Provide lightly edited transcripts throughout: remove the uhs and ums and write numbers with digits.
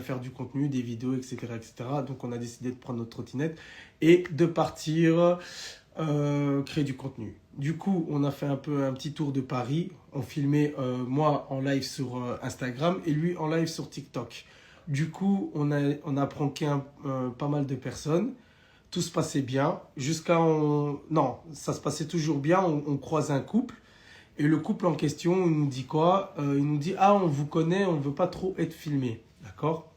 faire du contenu, des vidéos, etc., etc. Donc, on a décidé de prendre notre trottinette et de partir créer du contenu. Du coup, on a fait un petit tour de Paris. On filmait moi en live sur Instagram et lui en live sur TikTok. Du coup, on a pranké pas mal de personnes. Tout se passait bien. Non, ça se passait toujours bien. On croise un couple. Et le couple en question, il nous dit quoi? Il nous dit, ah, on vous connaît, on ne veut pas trop être filmé. D'accord?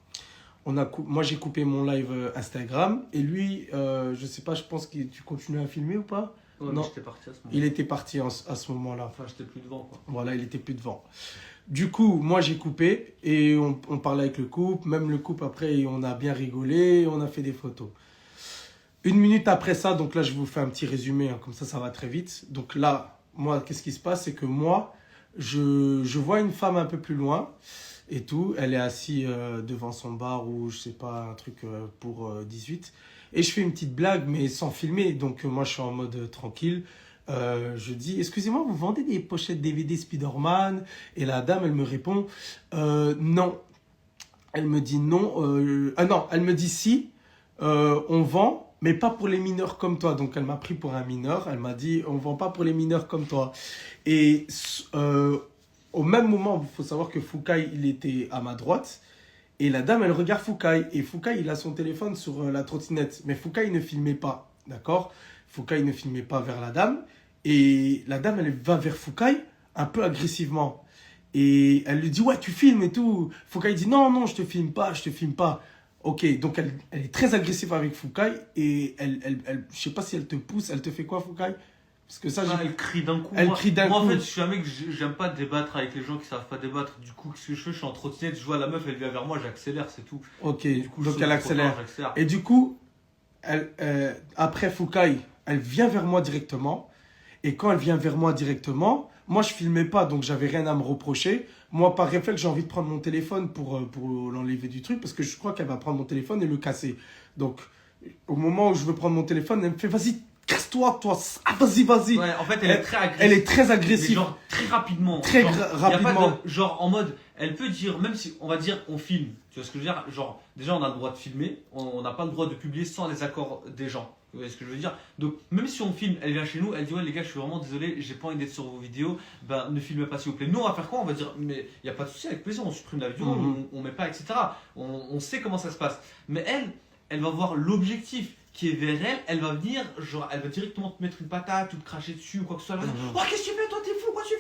Moi, j'ai coupé mon live Instagram. Et lui, je sais pas, je pense que tu continues à filmer ou pas? Ouais, non, j'étais parti à ce moment-là. il était parti à ce moment-là. Enfin, j'étais plus devant, quoi. Voilà, il était plus devant. Du coup, moi, j'ai coupé et on parlait avec le couple. Même le couple, après, on a bien rigolé, on a fait des photos. 1 minute après ça, donc là, je vous fais un petit résumé, hein, comme ça va très vite. Donc là, moi, qu'est-ce qui se passe? C'est que moi, je vois une femme un peu plus loin et tout. Elle est assise devant son bar ou je sais pas, un truc pour 18. Et je fais une petite blague, mais sans filmer. Donc moi, je suis en mode tranquille. Je dis, excusez-moi, vous vendez des pochettes DVD Spider-Man? Et la dame, elle me répond, non. Elle me dit non. Non, elle me dit si, on vend. Mais pas pour les mineurs comme toi. Donc, elle m'a pris pour un mineur. Elle m'a dit, on ne vend pas pour les mineurs comme toi. Et au même moment, il faut savoir que Foucaï, il était à ma droite. Et la dame, elle regarde Foucaï. Et Foucaï, il a son téléphone sur la trottinette. Mais Foucaï ne filmait pas. D'accord? Foucaï ne filmait pas vers la dame. Et la dame, elle va vers Foucaï un peu agressivement. Et elle lui dit, ouais, tu filmes et tout. Foucaï dit, non, non, je te filme pas, je te filme pas. Ok, donc elle est très agressive avec Foucaï et je sais pas si elle te pousse, elle te fait quoi Foucaï? Parce que ça, elle crie d'un coup. Elle crie d'un coup. Moi, en fait, je suis un mec, j'aime pas débattre avec les gens qui savent pas débattre. Du coup, ce que je fais, je suis en trottinette, je vois la meuf, elle vient vers moi, j'accélère, c'est tout. Ok, Du coup, donc elle accélère. J'accélère. Et du coup, après Foucaï, elle vient vers moi directement. Et quand elle vient vers moi directement, moi je filmais pas, donc j'avais rien à me reprocher. Moi, par réflexe, j'ai envie de prendre mon téléphone pour l'enlever du truc, parce que je crois qu'elle va prendre mon téléphone et le casser. Donc, au moment où je veux prendre mon téléphone, elle me fait, vas-y, casse-toi, toi. Ah, vas-y, vas-y. Ouais, en fait, elle est très agressive. Elle est très agressive. Mais genre, très rapidement. Très genre, rapidement. Y a pas de, genre, en mode, elle peut dire, même si, on va dire, on filme. Tu vois ce que je veux dire? Genre, déjà, on a le droit de filmer. On n'a pas le droit de publier sans les accords des gens. Vous voyez ce que je veux dire? Donc, même si on filme, elle vient chez nous, elle dit, ouais, les gars, je suis vraiment désolé, j'ai pas envie d'être sur vos vidéos. Ben, ne filmez pas, s'il vous plaît. Nous, on va faire quoi? On va dire, mais il n'y a pas de souci, avec plaisir, on supprime la vidéo, on met pas, etc. On sait comment ça se passe. Mais elle va voir l'objectif qui est vers elle, elle va venir, genre, elle va directement te mettre une patate ou te cracher dessus ou quoi que ce soit. Elle va dire, oh, qu'est-ce que tu fais, toi, t'es fou, quoi, tu fais?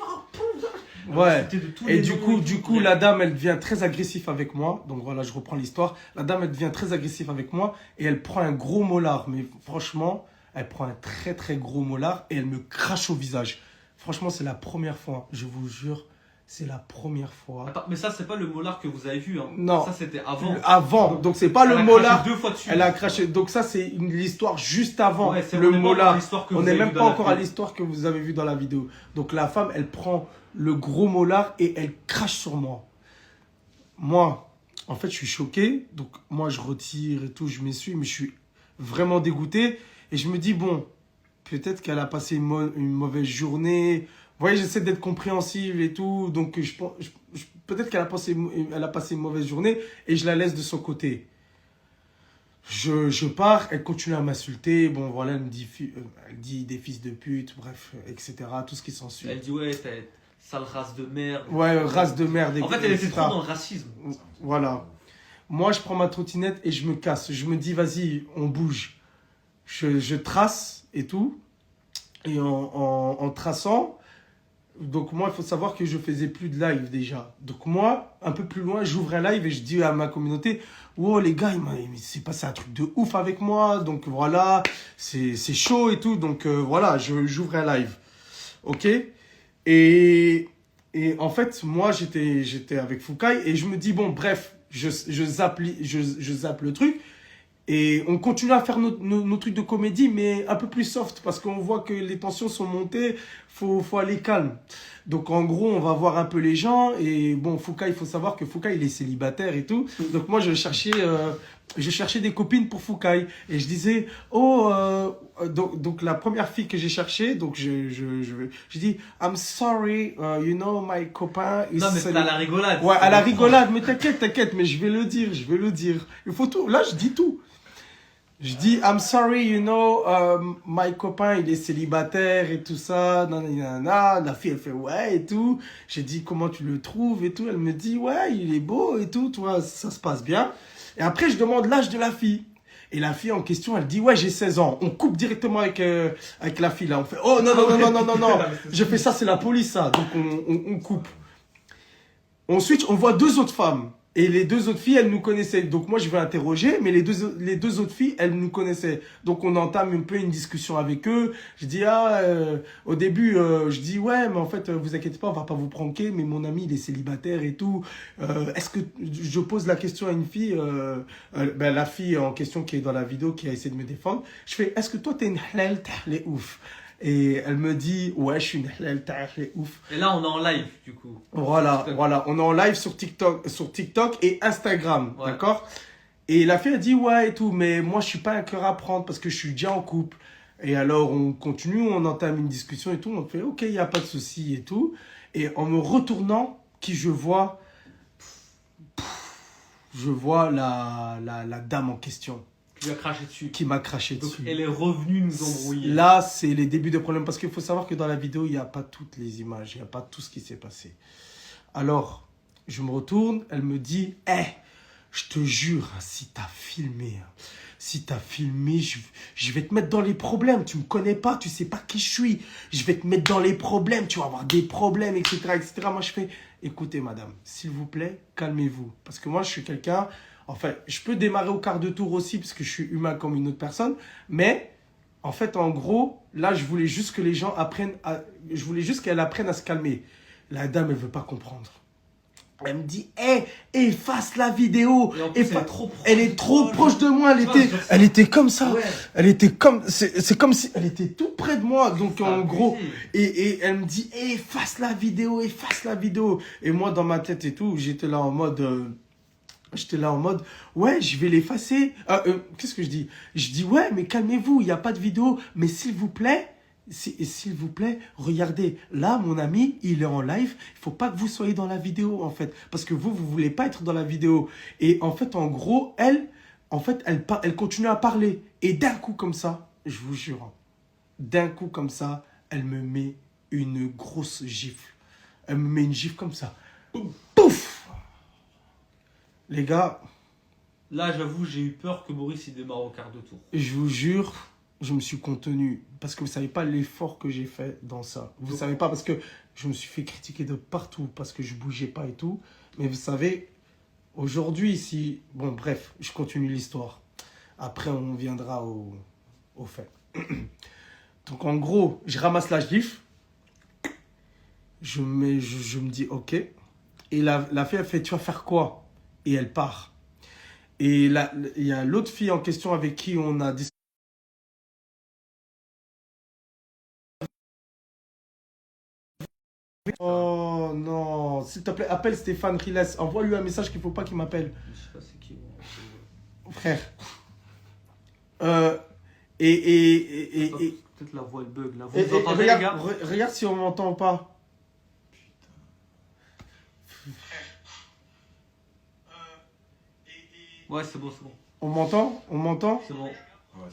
Ouais. Et du coup, la dame, elle devient très agressive avec moi. Donc voilà, je reprends l'histoire. La dame, elle devient très agressive avec moi et elle prend un gros molar. Mais franchement, elle prend un très très gros molar et elle me crache au visage. Franchement, c'est la première fois, je vous jure. C'est la première fois. Attends, mais ça, c'est pas le molar que vous avez vu. Hein. Non. Ça, c'était avant. Avant. Donc, c'est pas le molar. Elle a craché 2 fois dessus. Elle a craché. Donc, ça, c'est l'histoire juste avant. Ouais, le molar. On n'est même pas encore à l'histoire que vous avez vue dans la vidéo. Donc, la femme, elle prend le gros molar et elle crache sur moi. Moi, en fait, je suis choqué. Donc, moi, je retire et tout. Je m'essuie, mais je suis vraiment dégoûté. Et je me dis, bon, peut-être qu'elle a passé une mauvaise journée. Vous voyez, j'essaie d'être compréhensible et tout. Donc, peut-être qu'elle a passé une mauvaise journée et je la laisse de son côté. Je pars, elle continue à m'insulter. Bon, voilà, elle dit des fils de pute, bref, etc. Tout ce qui s'ensuit. Elle dit, ouais, t'as sale race de merde. Ouais, race de merde. En fait, elle était trop dans le racisme. Voilà. Moi, je prends ma trottinette et je me casse. Je me dis, vas-y, on bouge. Je trace et tout. Et en traçant... Donc moi, il faut savoir que je faisais plus de live déjà. Donc moi, un peu plus loin, j'ouvre un live et je dis à ma communauté, oh les gars, il s'est passé un truc de ouf avec moi. Donc voilà, c'est chaud et tout. Donc voilà, j'ouvre un live. Ok. Et en fait, moi, j'étais avec Foucaï et je me dis, bon, bref, je zappe le truc. Et on continue à faire nos trucs de comédie, mais un peu plus soft, parce qu'on voit que les tensions sont montées, faut aller calme. Donc en gros, on va voir un peu les gens, et bon, Foucaï, il faut savoir que Foucaï, il est célibataire et tout. Donc moi, je cherchais je cherchais des copines pour Foucaï. Et je disais, oh, donc la première fille que j'ai cherchée, donc je dis, I'm sorry, you know, my copain. Non, mais c'est à la rigolade. Ouais, à la rigolade, mais t'inquiète, mais je vais le dire. Il faut tout, là, je dis tout. Je dis, I'm sorry, you know, my copain, il est célibataire et tout ça, nanana. La fille, elle fait, ouais, et tout. J'ai dit, comment tu le trouves et tout. Elle me dit, ouais, il est beau et tout, toi, ça se passe bien. Et après, je demande l'âge de la fille. Et la fille en question, elle dit, ouais, j'ai 16 ans. On coupe directement avec la fille, là. On fait, oh, non. Je fais ça, c'est la police, ça. Donc, on coupe. Ensuite, on voit 2 autres femmes. Et les 2 autres filles, elles nous connaissaient. Donc moi, je vais interroger, mais les deux autres filles, elles nous connaissaient. Donc on entame un peu une discussion avec eux. Je dis, au début, je dis, ouais, mais en fait, vous inquiétez pas, on va pas vous pranker, mais mon ami, il est célibataire et tout. Est-ce que je pose la question à une fille, la fille en question qui est dans la vidéo, qui a essayé de me défendre. Je fais, est-ce que toi, t'es une halal, t'es ouf? Et elle me dit, ouais, je suis une halal, t'es ouf. Et là, on est en live, du coup. Voilà, on est en live sur TikTok et Instagram, Ouais. d'accord? Et la fille a dit, ouais, et tout, mais moi, je suis pas un cœur à prendre parce que je suis déjà en couple. Et alors, on continue, on entame une discussion et tout, on fait, ok, il n'y a pas de souci et tout. Et en me retournant, je vois la dame en question Tu lui as craché dessus. qui m'a craché Donc, dessus. elle est revenue nous embrouiller. Là, c'est les débuts de problèmes. Parce qu'il faut savoir que dans la vidéo, il n'y a pas toutes les images. Il n'y a pas tout ce qui s'est passé. Alors, je me retourne. Elle me dit, je te jure, si tu as filmé, je vais te mettre dans les problèmes. Tu ne me connais pas, tu ne sais pas qui je suis. Je vais te mettre dans les problèmes. Tu vas avoir des problèmes, etc. Moi, je fais, écoutez, madame, s'il vous plaît, calmez-vous. Parce que moi, je suis quelqu'un... Enfin, je peux démarrer au quart de tour aussi, parce que je suis humain comme une autre personne. Mais, en fait, en gros, là, je voulais juste que les gens je voulais juste qu'elle apprenne à se calmer. La dame, elle ne veut pas comprendre. Elle me dit, efface la vidéo. Et en plus, Elle est trop proche de moi. Elle était comme ça. Ouais. Elle était comme, c'est comme si elle était tout près de moi. Donc, en gros, et elle me dit, efface la vidéo. Et moi, dans ma tête et tout, j'étais là en mode, ouais, je vais l'effacer. Qu'est-ce que je dis? Je dis, ouais, mais calmez-vous, il n'y a pas de vidéo. Mais s'il vous plaît, regardez. Là, mon ami, il est en live. Il ne faut pas que vous soyez dans la vidéo, en fait. Parce que vous ne voulez pas être dans la vidéo. Et en fait, en gros, elle continue à parler. Et d'un coup, comme ça, je vous jure, elle me met une grosse gifle. Elle me met une gifle comme ça. Pouf! Les gars, là, j'avoue, j'ai eu peur que Boris il démarre au quart de tour. je vous jure, je me suis contenu. Parce que vous ne savez pas l'effort que j'ai fait dans ça. Vous ne savez pas parce que je me suis fait critiquer de partout parce que je ne bougeais pas et tout. Mais vous savez, aujourd'hui, si... Bon, bref, je continue l'histoire. Après, on viendra au fait. Donc, en gros, je ramasse la gifle. Je me dis, ok. Et la fille, elle fait, tu vas faire quoi? Et elle part. Et il y a l'autre fille en question avec qui on a discuté. Oh non, s'il te plaît, appelle Stéphane Riles. Envoie-lui un message qu'il ne faut pas qu'il m'appelle. Je sais pas c'est qui. Frère. Peut-être la voix elle bug. La voix, vous entendez, les gars? Regarde si on m'entend ou pas. Ouais, c'est bon. On m'entend? C'est bon.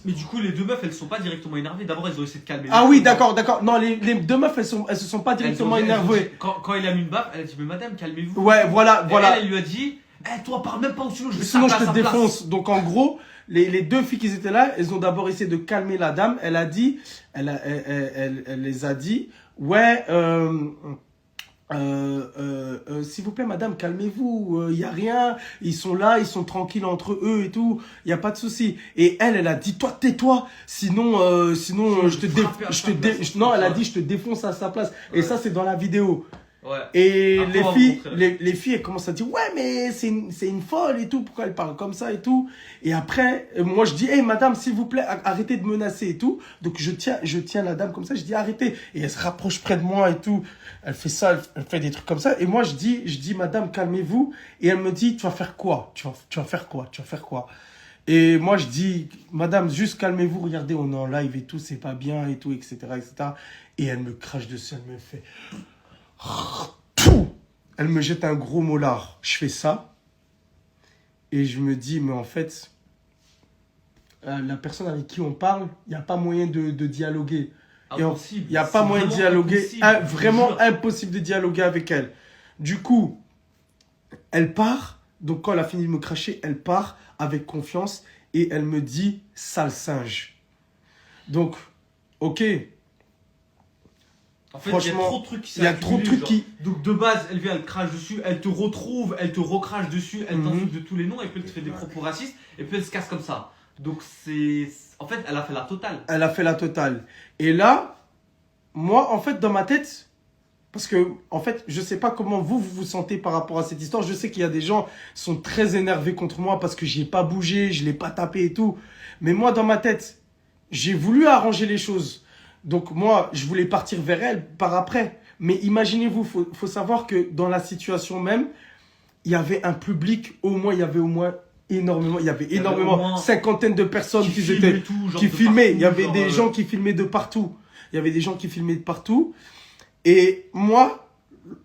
Mais du coup, les 2 meufs, elles sont pas directement énervées. D'abord, elles ont essayé de calmer. Ah oui, d'accord. Non, les 2 meufs, elles se sont pas directement énervées. Quand il a mis une baffe, elle a dit, mais madame, calmez-vous. Ouais, voilà. Elle lui a dit, toi, parle même pas, ou sinon je te défonce. Donc en gros, les 2 filles qui étaient là, elles ont d'abord essayé de calmer la dame. Elle les a dit, ouais, s'il vous plaît, madame, calmez-vous, il n'y a rien, ils sont là, ils sont tranquilles entre eux et tout, il n'y a pas de souci. Et elle a dit, toi, tais-toi, sinon je te défonce à sa place. Ouais. Et ça, c'est dans la vidéo. Ouais. Et les filles, elles commencent à dire, ouais, mais c'est une folle et tout, pourquoi elle parle comme ça et tout. Et après, moi, je dis, hey, madame, s'il vous plaît, arrêtez de menacer et tout. Donc, je tiens la dame comme ça, je dis, arrêtez. Et elle se rapproche près de moi et tout. Elle fait ça, elle fait des trucs comme ça. Et moi, je dis, madame, calmez-vous. Et elle me dit, tu vas faire quoi? Tu vas faire quoi? Et moi, je dis, madame, juste calmez-vous, regardez, on est en live et tout, c'est pas bien et tout, etc., etc. Et elle me crache dessus, elle me fait... Elle me jette un gros molar. Je fais ça. Et je me dis, mais en fait, la personne avec qui on parle, il n'y a pas moyen de dialoguer. Impossible. Il n'y a pas moyen de dialoguer. Impossible, Vraiment impossible de dialoguer avec elle. Du coup, elle part. Donc, quand elle a fini de me cracher, elle part avec confiance. Et elle me dit, sale singe. Donc, ok. En fait, Franchement, il y a trop de trucs qui il y a trop de trucs qui... Donc de base, elle vient, elle crache dessus, elle te retrouve, elle te recrache dessus, elle t'insulte de tous les noms, et puis elle te fait des propos racistes, et puis elle se casse comme ça. Donc c'est... En fait, elle a fait la totale. Elle a fait la totale. Et là, moi, en fait, dans ma tête, parce que, en fait, je sais pas comment vous sentez par rapport à cette histoire. Je sais qu'il y a des gens qui sont très énervés contre moi parce que j'ai pas bougé, je l'ai pas tapé et tout. Mais moi, dans ma tête, j'ai voulu arranger les choses. Donc moi, je voulais partir vers elle par après. Mais imaginez-vous, faut savoir que dans la situation même, il y avait un public, il y avait au moins énormément, il y avait énormément, cinquantaine de personnes qui filmaient. Il y avait des gens qui filmaient de partout. Il y avait des gens qui filmaient de partout. Et moi,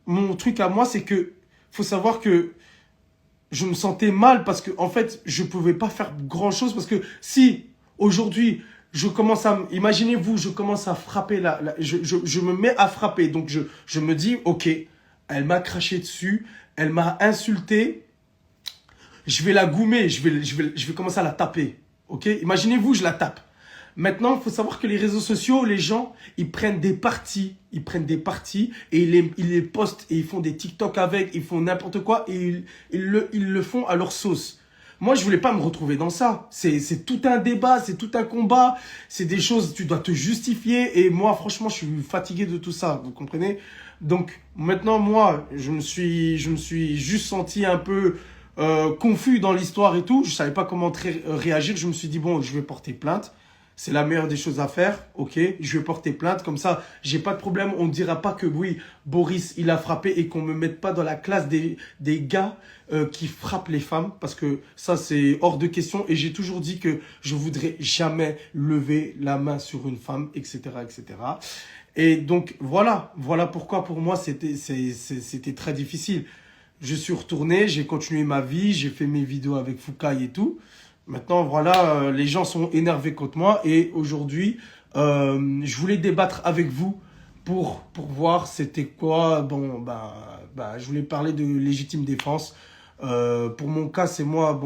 mon truc à moi, c'est que faut savoir que je me sentais mal parce que en fait, je pouvais pas faire grand-chose parce que si aujourd'hui je commence à... Imaginez-vous, je commence à frapper, je me mets à frapper. Donc, je me dis, ok, elle m'a craché dessus, elle m'a insulté, je vais la goumer, je vais commencer à la taper. Ok? Imaginez-vous, je la tape. Maintenant, il faut savoir que les réseaux sociaux, les gens, ils prennent des parties et ils les postent et ils font des TikTok avec, ils font n'importe quoi et ils le font à leur sauce. Moi, je voulais pas me retrouver dans ça. C'est tout un débat, c'est tout un combat, c'est des choses, tu dois te justifier. Et moi, franchement, je suis fatigué de tout ça, vous comprenez? Donc, maintenant, moi, je me suis juste senti un peu confus dans l'histoire et tout. Je savais pas comment réagir. Je me suis dit, bon, je vais porter plainte. C'est la meilleure des choses à faire, ok? Je vais porter plainte, comme ça, j'ai pas de problème. On ne dira pas que oui, Boris, il a frappé et qu'on me mette pas dans la classe des gars qui frappent les femmes, parce que ça, c'est hors de question. Et j'ai toujours dit que je voudrais jamais lever la main sur une femme, etc., etc. Et donc, voilà pourquoi pour moi, c'était très difficile. Je suis retourné, j'ai continué ma vie, j'ai fait mes vidéos avec Foucault et tout. Maintenant, voilà, les gens sont énervés contre moi et aujourd'hui, je voulais débattre avec vous pour voir c'était quoi. Bon, je voulais parler de légitime défense. Pour mon cas, c'est moi. Bon,